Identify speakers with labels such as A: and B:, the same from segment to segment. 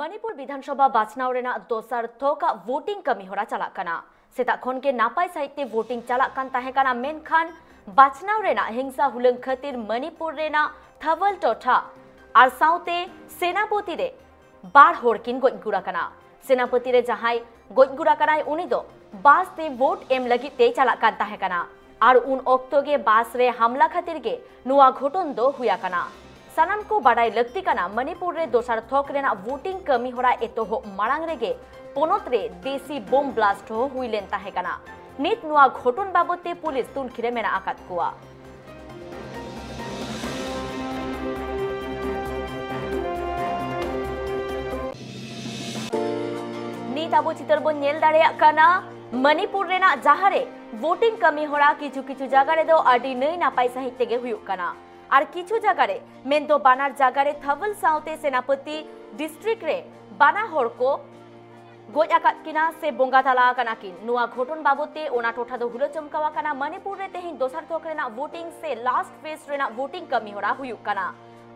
A: मणिपुर विधानसभा बाचनाव रेना दोसर थोका वोटिंग कमी होरा चलाक काना सेता खन के नापाय साहित्य वोटिंग चलाक कान ताहे काना मेनखान बाचनाव रेना हिंसा हुलंग खातिर मणिपुर रेना थवल टोठा आर साउते सेनापति रे बार होरकिन गोजगुरा काना सेनापति रे जहाय गोजगुरा कानाय उनी दो बास ते वोट एम लगी ते चलाक कान ताहे काना आर उन ओक्तो गे बास रे हमला खातिर गे नुआ घोटन दो हुया काना सानाम को बाडाय लगती काना मणिपुर रे दोसर थोक रेना वोटिंग कमी होरा एतोह मारांग रेगे पोनोत रे देसी बोम ब्लास्ट हो हुइलेन ताहे काना नित नुआ घोटन बाबते पुलिस तुनखिरे मेना आकात कुआ नित आबो चितर बो नेल दाड़ेया काना मणिपुर रेना जहारे वोटिंग कमी होरा किछु किछु जागा रे दो आडी नै नापाय साहित्य तेगे हुयुक काना और किछु जगह रे मेंदो बानार जगह रे थवल साउते सेनापति डिस्ट्रिक्ट रे बाना होर को गोज आकात किना से बोंगा तला काना किन नुआ घोटन बाबते ओना टोठा दो हुलो चमकावा काना मणिपुर रे तेहिं दोसर थोक रेना वोटिंग से लास्ट फेज रेना वोटिंग कमी होरा हुयुक काना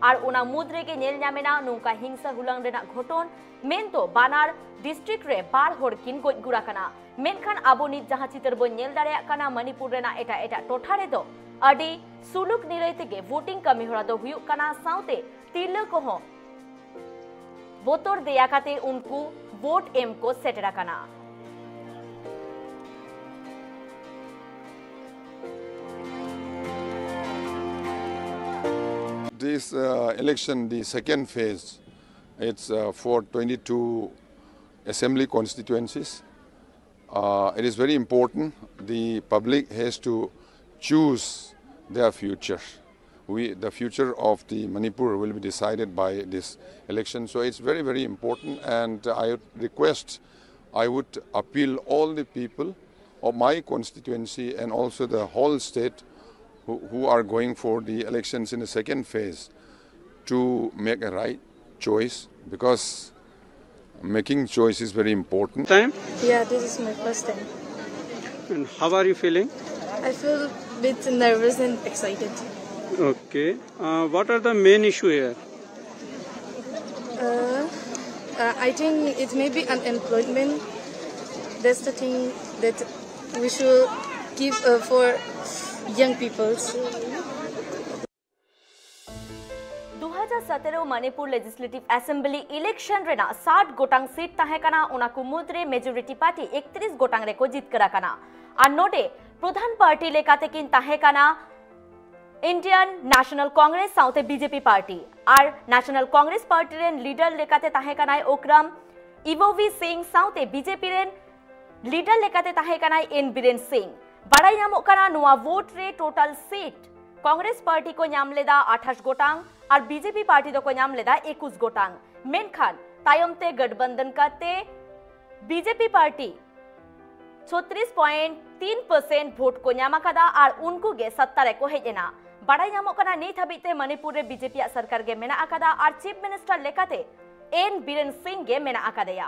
A: और ओना मुद्रे के नेल न्यामेना नुका हिंसा हुलंग रेना घोटन मेंदो बानार डिस्ट्रिक्ट रे बार होर किन गोज गुरा काना मेनखान आबो नित जहां चितर बो नेल दाड़ेया काना मणिपुर रेना एटा एटा टोठा रे दो अडी सुलुक निरय तेगे वोटिंग कमी होरा दो हुयुक काना साउते तिरला कोहो बोतोर देया काते उनको वोट एम को सेटरा काना
B: This election, the second phase, it's for 22 assembly constituencies. It is very important. The public has to choose their future. The future of the Manipur will be decided by this election. So it's very, very important. And I would appeal all the people of my constituency and also the whole state who are going for the elections in the second phase to make a right choice, because making choice is very important.
C: Time?
D: Yeah, this is my first time.
C: And how are you feeling?
D: I feel a bit nervous and excited.
C: Okay. What are the main issue here?
D: I think it may be unemployment. That's the thing that we should give for young people.
A: 2017 Manipur legislative assembly election रेना 60 गोटांग seat ताहे काना उनाकु मुद्रे majority party 31 गोटांग रे को जीत करा काना और नोटे प्रधान party लेकाते किन ताहे काना इंडियन नेशनल कांग्रेस साउथे बीजेपी पार्टी और नेशनल कांग्रेस पार्टी रेन लीडर लेकाते ताहे काना ओकराम इवोवी सिंह साउथे बीजेपी रेन लीडर लेकाते ताहे काना एन बीरेन सिंह बाड़ाई नामो काना नुआ वोट रे टोटल सीट कांग्रेस पार्टी को नाम लेदा 28 गोटांग और बीजेपी पार्टी दो को नाम लेदा 21 गोटांग मेनखान तायमते गठबंधन काते बीजेपी पार्टी 36.3% वोट को नाम कादा और उनको गे 70 को हेजेना बाड़ाई नामो काना नित हाबिते मणिपुर रे बीजेपी सरकार गे मेना आकादा और चीफ मिनिस्टर लेकाते एन बीरेन सिंह गे मेना आकादेया।